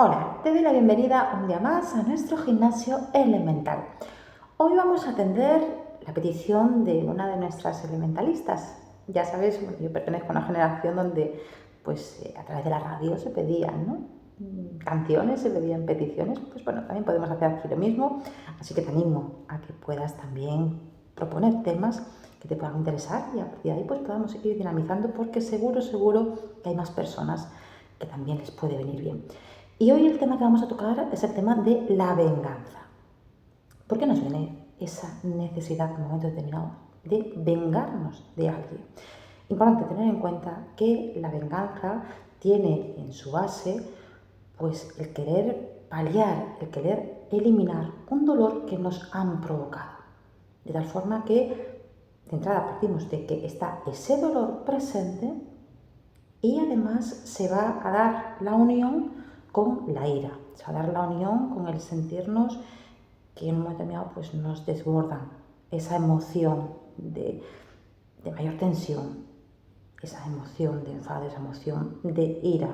Hola, te doy la bienvenida un día más a nuestro gimnasio elemental. Hoy vamos a atender la petición de una de nuestras elementalistas. Ya sabes, yo pertenezco a una generación donde a través de la radio se pedían, ¿no? Canciones, se pedían peticiones. Pues bueno, también podemos hacer aquí lo mismo, así que te animo a que puedas también proponer temas que te puedan interesar y a partir de ahí pues podamos ir dinamizando porque seguro que hay más personas que también les puede venir bien. Y hoy el tema que vamos a tocar es el tema de la venganza. ¿Por qué nos viene esa necesidad en un momento determinado de vengarnos de alguien? Importante tener en cuenta que la venganza tiene en su base pues el querer paliar, el querer eliminar un dolor que nos han provocado. De tal forma que de entrada partimos de que está ese dolor presente y además se va a dar la unión con la ira, se va a dar la unión con el sentirnos que en un momento determinado pues nos desbordan esa emoción de mayor tensión, esa emoción de enfado, esa emoción de ira.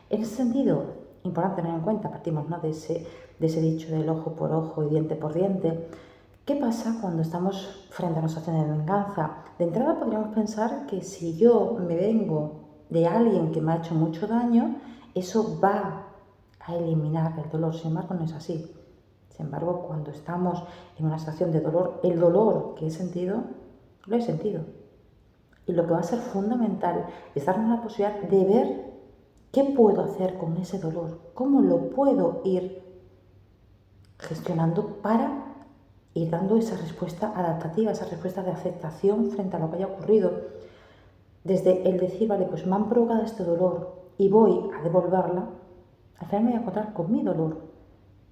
En ese sentido, importante tener en cuenta, partimos, ¿no?, de ese dicho del ojo por ojo y diente por diente. ¿Qué pasa cuando estamos frente a una situación de venganza? De entrada podríamos pensar que si yo me vengo de alguien que me ha hecho mucho daño, eso va a eliminar el dolor. Sin embargo, no es así. Sin embargo, cuando estamos en una situación de dolor, el dolor que he sentido, lo he sentido. Y lo que va a ser fundamental es darnos la posibilidad de ver qué puedo hacer con ese dolor, cómo lo puedo ir gestionando para ir dando esa respuesta adaptativa, esa respuesta de aceptación frente a lo que haya ocurrido. Desde el decir, vale, pues me han provocado este dolor y voy a devolverla, al final me voy a encontrar con mi dolor,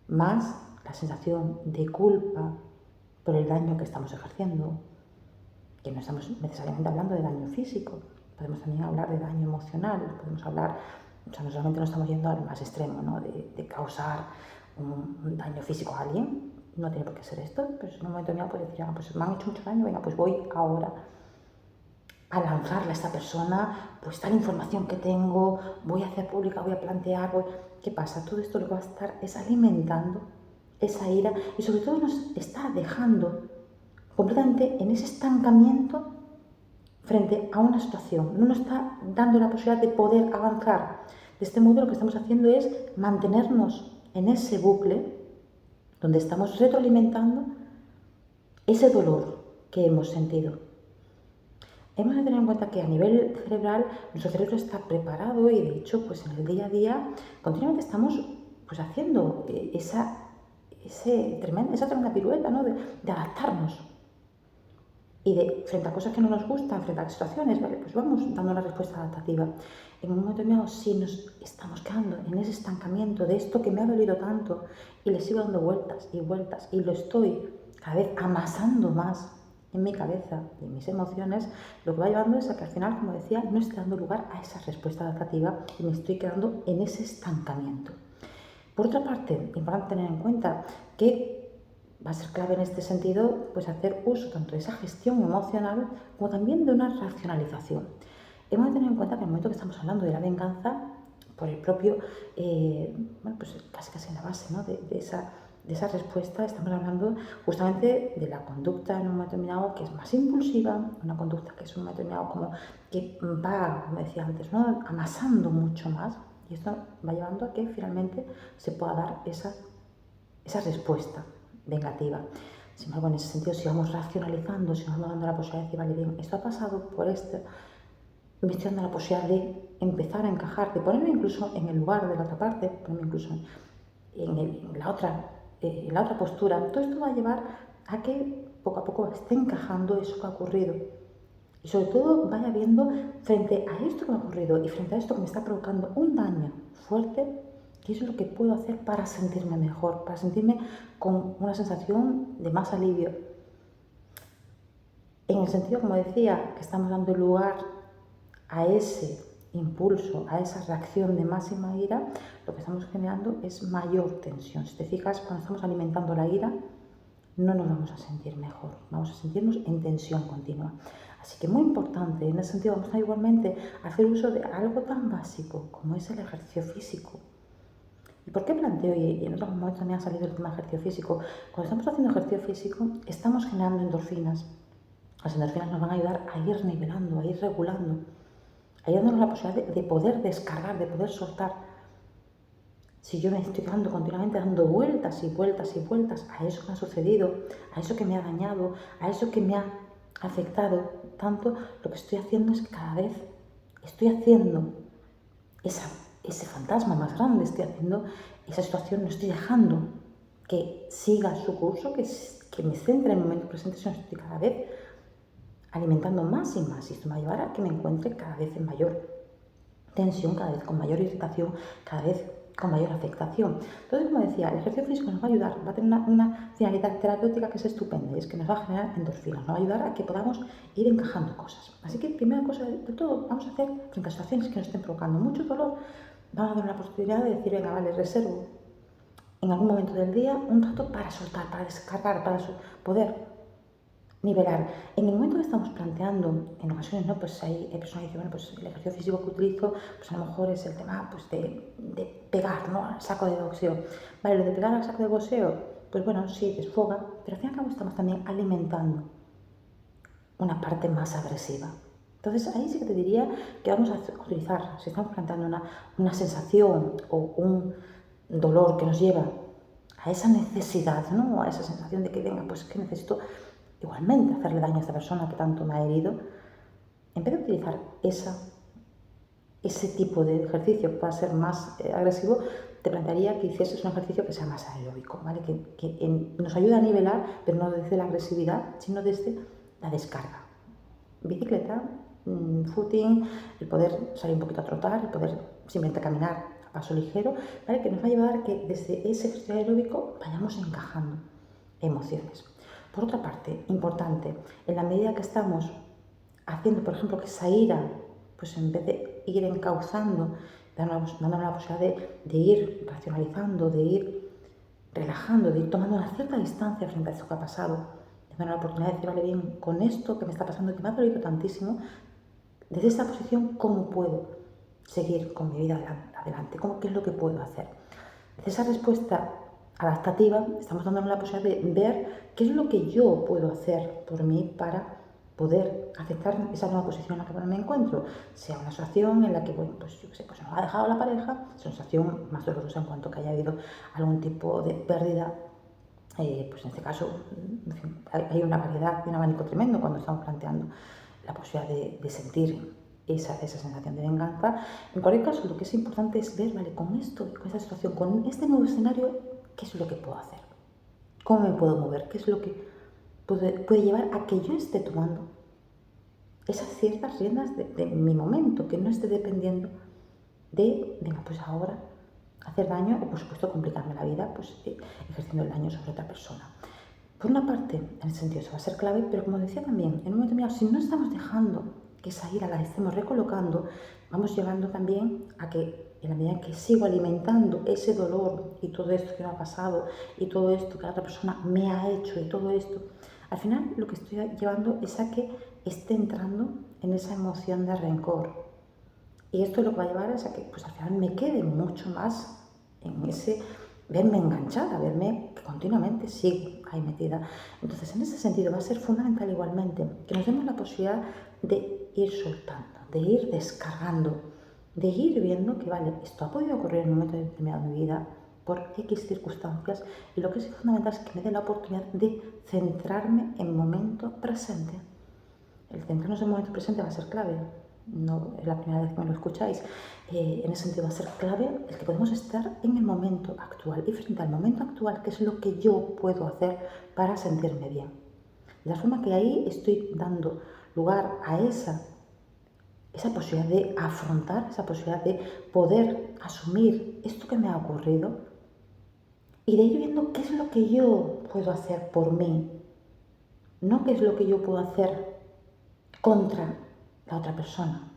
más la sensación de culpa por el daño que estamos ejerciendo, que no estamos necesariamente hablando de daño físico, podemos también hablar de daño emocional, podemos hablar, o sea, no solamente nos estamos yendo al más extremo, ¿no?, de causar un daño físico a alguien, no tiene por qué ser esto, pero en un momento determinado puedes decir, pues me han hecho mucho daño, venga, pues voy ahora a lanzarle a esta persona pues tal información que tengo, voy a hacer pública, voy a plantear, ¿qué pasa? Todo esto lo que va a estar es alimentando esa ira y sobre todo nos está dejando completamente en ese estancamiento frente a una situación, no nos está dando la posibilidad de poder avanzar. De este modo lo que estamos haciendo es mantenernos en ese bucle donde estamos retroalimentando ese dolor que hemos sentido. Hemos de tener en cuenta que a nivel cerebral nuestro cerebro está preparado y de hecho pues en el día a día continuamente estamos pues haciendo esa tremenda pirueta, ¿no?, de adaptarnos y de frente a cosas que no nos gustan, frente a situaciones, vale, pues vamos dando una respuesta adaptativa. En un momento determinado, si nos estamos quedando en ese estancamiento de esto que me ha dolido tanto y le sigo dando vueltas y vueltas y lo estoy cada vez amasando más en mi cabeza y en mis emociones, lo que va llevando es a que al final, como decía, no estoy dando lugar a esa respuesta adaptativa y me estoy quedando en ese estancamiento. Por otra parte, importante tener en cuenta que va a ser clave en este sentido pues hacer uso tanto de esa gestión emocional como también de una racionalización. Hemos de tener en cuenta que en el momento que estamos hablando de la venganza, por el propio, pues casi en la base, ¿no?, de esa respuesta, estamos hablando justamente de la conducta en un momento determinado que es más impulsiva, una conducta que es en un momento determinado como que va, como decía antes, ¿no?, amasando mucho más, y esto va llevando a que finalmente se pueda dar esa respuesta vengativa. Sin embargo, en ese sentido, si vamos racionalizando, si vamos dando la posibilidad de decir, vale, bien, esto ha pasado por esto, me estoy dando la posibilidad de empezar a encajar, de ponerme incluso en el lugar de la otra parte, ponerme incluso en la otra postura. Todo esto va a llevar a que poco a poco esté encajando eso que ha ocurrido. Y sobre todo vaya viendo frente a esto que me ha ocurrido y frente a esto que me está provocando un daño fuerte, qué es lo que puedo hacer para sentirme mejor, para sentirme con una sensación de más alivio. En el sentido, como decía, que estamos dando lugar a ese impulso, a esa reacción de máxima ira, lo que estamos generando es mayor tensión. Si te fijas, cuando estamos alimentando la ira, no nos vamos a sentir mejor, vamos a sentirnos en tensión continua. Así que muy importante, en ese sentido vamos a igualmente hacer uso de algo tan básico como es el ejercicio físico. ¿Por qué planteo? Y en otros momentos también ha salido el tema de ejercicio físico. Cuando estamos haciendo ejercicio físico, estamos generando endorfinas. Las endorfinas nos van a ayudar a ir nivelando, a ir regulando, a ir dándonos la posibilidad de poder descargar, de poder soltar. Si yo me estoy dando continuamente dando vueltas y vueltas y vueltas a eso que me ha sucedido, a eso que me ha dañado, a eso que me ha afectado tanto, lo que estoy haciendo es que cada vez estoy haciendo ese fantasma más grande, estoy haciendo esa situación, no estoy dejando que siga su curso, que me centre en el momento presente, sino estoy cada vez alimentando más y más. Y esto me va a llevar a que me encuentre cada vez en mayor tensión, cada vez con mayor irritación, cada vez con mayor afectación. Entonces, como decía, el ejercicio físico nos va a ayudar, va a tener una finalidad terapéutica que es estupenda, y es que nos va a generar endorfinas, nos va a ayudar a que podamos ir encajando cosas. Así que, primera cosa de todo, vamos a hacer frente a situaciones que nos estén provocando mucho dolor, vamos a dar una posibilidad de decir, venga, vale, reservo en algún momento del día un rato para soltar, para descargar, para poder nivelar. En el momento que estamos planteando, en ocasiones, ¿no? Pues hay personas que dicen, bueno, pues el ejercicio físico que utilizo, pues a lo mejor es el tema pues, de pegar, ¿no? Al saco de boxeo. Vale, lo de pegar al saco de boxeo, pues bueno, sí, desfoga, pero al fin y al cabo estamos también alimentando una parte más agresiva. Entonces ahí sí que te diría que vamos a utilizar, si estamos planteando una sensación o un dolor que nos lleva a esa necesidad, ¿no? A esa sensación de que venga, pues que necesito igualmente hacerle daño a esta persona que tanto me ha herido, en vez de utilizar ese tipo de ejercicio que pueda ser más agresivo, te plantearía que hicieses un ejercicio que sea más aeróbico, ¿vale? Que nos ayude a nivelar, pero no desde la agresividad, sino desde la descarga. Bicicleta, footing, el poder salir un poquito a trotar, el poder simplemente caminar a paso ligero, ¿vale? Que nos va a llevar a que desde ese ejercicio aeróbico vayamos encajando emociones. Por otra parte, importante, en la medida que estamos haciendo, por ejemplo, que esa ira, pues en vez de ir encauzando, dándonos la posibilidad de ir racionalizando, de ir relajando, de ir tomando una cierta distancia frente a eso que ha pasado, dándonos la oportunidad de decir, vale, bien, con esto que me está pasando, que me ha dolido tantísimo, desde esta posición, ¿cómo puedo seguir con mi vida adelante? ¿Qué es lo que puedo hacer? Desde esa respuesta adaptativa, estamos dándonos la posibilidad de ver qué es lo que yo puedo hacer por mí para poder aceptar esa nueva posición en la que me encuentro, sea una situación en la que, bueno, pues yo qué sé, pues nos ha dejado la pareja, es una situación más dolorosa en cuanto que haya habido algún tipo de pérdida, pues en este caso, en fin, hay una variedad y un abanico tremendo cuando estamos planteando la posibilidad de sentir esa sensación de venganza. En cualquier caso, lo que es importante es ver, vale, con esto, con esta situación, con este nuevo escenario, ¿qué es lo que puedo hacer? ¿Cómo me puedo mover? ¿Qué es lo que puede llevar a que yo esté tomando esas ciertas riendas de mi momento, que no esté dependiendo de, venga, pues ahora hacer daño o, por supuesto, complicarme la vida, pues ejerciendo el daño sobre otra persona. Por una parte, en ese sentido, eso va a ser clave, pero como decía también, en un momento determinado, si no estamos dejando que esa ira la estemos recolocando, vamos llevando también a que, en la medida en que sigo alimentando ese dolor y todo esto que me ha pasado y todo esto que la otra persona me ha hecho y todo esto, al final lo que estoy llevando es a que esté entrando en esa emoción de rencor. Y esto lo que va a llevar es a que pues, al final me quede mucho más en ese verme enganchada, verme que continuamente sigo ahí metida. Entonces, en ese sentido va a ser fundamental igualmente que nos demos la posibilidad de ir soltando, de ir descargando, de ir viendo que, vale, esto ha podido ocurrir en un momento determinado de mi vida por X circunstancias, y lo que es fundamental es que me dé la oportunidad de centrarme en el momento presente. El centrarnos en el momento presente va a ser clave. No es la primera vez que me lo escucháis. En ese sentido va a ser clave el que podemos estar en el momento actual. Y frente al momento actual, ¿qué es lo que yo puedo hacer para sentirme bien? De la forma que ahí estoy dando lugar a esa posibilidad de afrontar, esa posibilidad de poder asumir esto que me ha ocurrido y de ir viendo qué es lo que yo puedo hacer por mí, no qué es lo que yo puedo hacer contra la otra persona.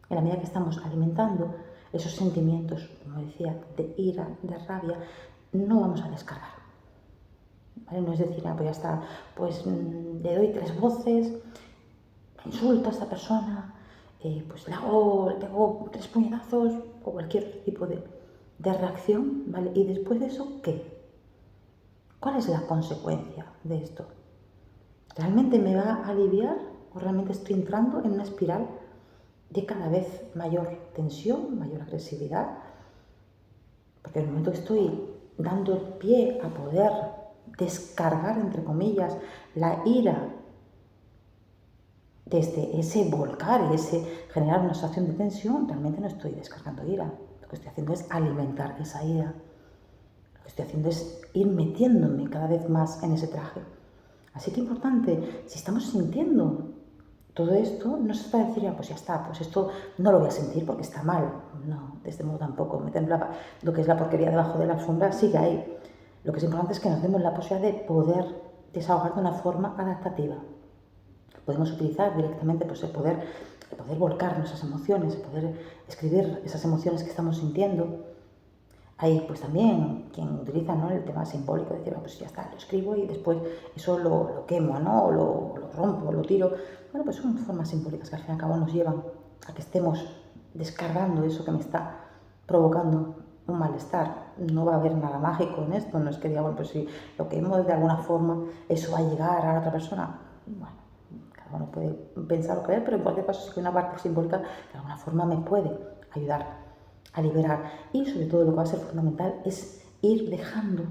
En la medida que estamos alimentando esos sentimientos, como decía, de ira, de rabia, no vamos a descargar. ¿Vale? No es decir, pues ya está, pues le doy 3 voces, insulto a esta persona, pues le pego 3 puñetazos o cualquier tipo de de reacción, ¿vale? Y después de eso, ¿qué? ¿Cuál es la consecuencia de esto? ¿Realmente me va a aliviar o realmente estoy entrando en una espiral de cada vez mayor tensión, mayor agresividad? Porque en el momento que estoy dando pie a poder descargar, entre comillas, la ira desde ese volcar y ese generar una situación de tensión, realmente no estoy descargando ira. Lo que estoy haciendo es alimentar esa ira. Lo que estoy haciendo es ir metiéndome cada vez más en ese traje. Así que importante, si estamos sintiendo todo esto, no se trata de decir, pues ya está, pues esto no lo voy a sentir porque está mal. No, de este modo tampoco. Meter lo que es la porquería debajo de la alfombra sigue ahí. Lo que es importante es que nos demos la posibilidad de poder desahogar de una forma adaptativa. Podemos utilizar directamente pues, el poder volcar nuestras emociones, el poder escribir esas emociones que estamos sintiendo. Hay pues también quien utiliza, ¿no?, el tema simbólico, de decir, pues ya está, lo escribo y después eso lo quemo, ¿no?, o lo rompo, lo tiro. Bueno, pues son formas simbólicas que al fin y al cabo nos llevan a que estemos descargando eso que me está provocando un malestar. No va a haber nada mágico en esto, no es que diga, bueno, pues si lo quemo de alguna forma, eso va a llegar a la otra persona. Bueno, cada uno puede pensar o creer, pero en cualquier caso sí que una parte simbólica de alguna forma me puede ayudar a liberar. Y sobre todo lo que va a ser fundamental es ir dejando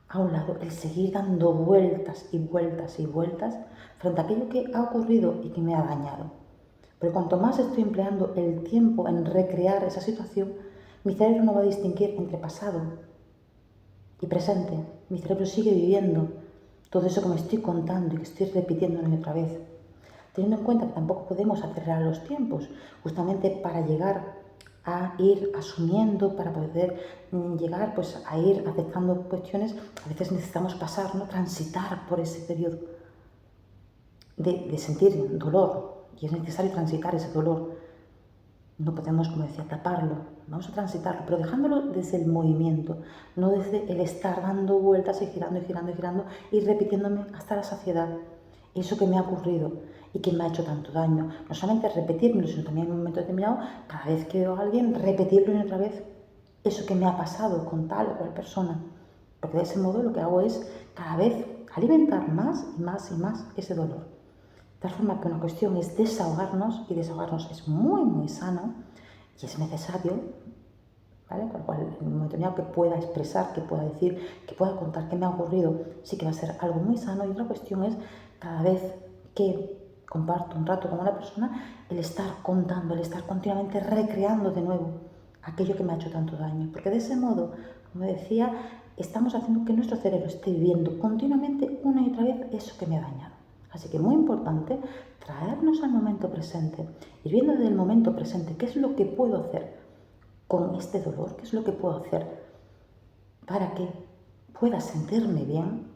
a un lado el seguir dando vueltas y vueltas y vueltas frente a aquello que ha ocurrido y que me ha dañado. Pero cuanto más estoy empleando el tiempo en recrear esa situación, mi cerebro no va a distinguir entre pasado y presente. Mi cerebro sigue viviendo todo eso que me estoy contando y que estoy repitiéndome otra vez. Teniendo en cuenta que tampoco podemos acelerar los tiempos, justamente para llegar a ir asumiendo, para poder llegar pues, a ir aceptando cuestiones, a veces necesitamos pasar, ¿no?, transitar por ese periodo de sentir dolor, y es necesario transitar ese dolor. No podemos, como decía, taparlo, vamos a transitarlo, pero dejándolo desde el movimiento, no desde el estar dando vueltas y girando y girando y girando y repitiéndome hasta la saciedad eso que me ha ocurrido y que me ha hecho tanto daño. No solamente repetírmelo, sino también en un momento determinado, cada vez que veo a alguien, repetirlo y otra vez eso que me ha pasado con tal o cual persona. Porque de ese modo lo que hago es cada vez alimentar más y más y más ese dolor. De tal forma que una cuestión es desahogarnos, y desahogarnos es muy, muy sano y es necesario, ¿vale? Con lo cual, en un momento determinado que pueda expresar, que pueda decir, que pueda contar qué me ha ocurrido, sí que va a ser algo muy sano. Y otra cuestión es, cada vez que comparto un rato con una persona, el estar contando, el estar continuamente recreando de nuevo aquello que me ha hecho tanto daño. Porque de ese modo, como decía, estamos haciendo que nuestro cerebro esté viviendo continuamente una y otra vez eso que me ha dañado. Así que muy importante traernos al momento presente, ir viendo desde el momento presente qué es lo que puedo hacer con este dolor, qué es lo que puedo hacer para que pueda sentirme bien.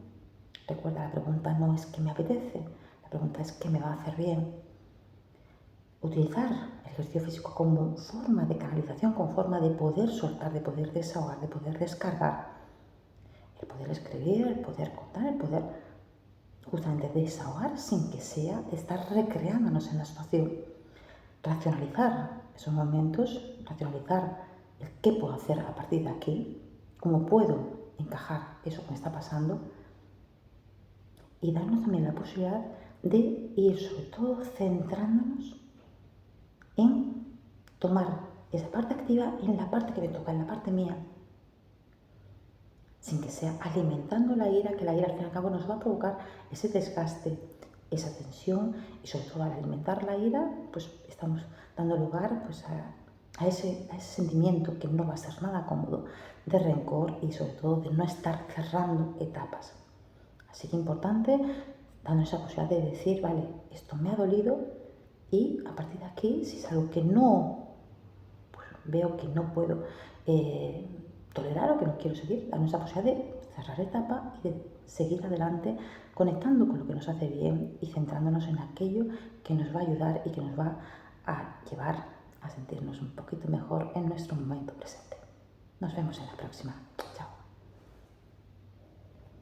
Recuerda, la pregunta no es qué me apetece, la pregunta es qué me va a hacer bien. Utilizar el ejercicio físico como forma de canalización, como forma de poder soltar, de poder desahogar, de poder descargar. El poder escribir, el poder contar, el poder justamente desahogar sin que sea estar recreándonos en la situación. Racionalizar esos momentos, racionalizar el qué puedo hacer a partir de aquí, cómo puedo encajar eso que me está pasando, y darnos también la posibilidad de ir sobre todo centrándonos en tomar esa parte activa y en la parte que me toca, en la parte mía, sin que sea alimentando la ira, que la ira al fin y al cabo nos va a provocar ese desgaste, esa tensión, y sobre todo al alimentar la ira, pues estamos dando lugar pues, a ese sentimiento que no va a ser nada cómodo, de rencor y sobre todo de no estar cerrando etapas. Así que importante darnos esa posibilidad de decir, vale, esto me ha dolido y a partir de aquí, si es algo que no, pues veo que no puedo tolerar o que no quiero seguir, darnos esa posibilidad de cerrar etapa y de seguir adelante conectando con lo que nos hace bien y centrándonos en aquello que nos va a ayudar y que nos va a llevar a sentirnos un poquito mejor en nuestro momento presente. Nos vemos en la próxima. Chao.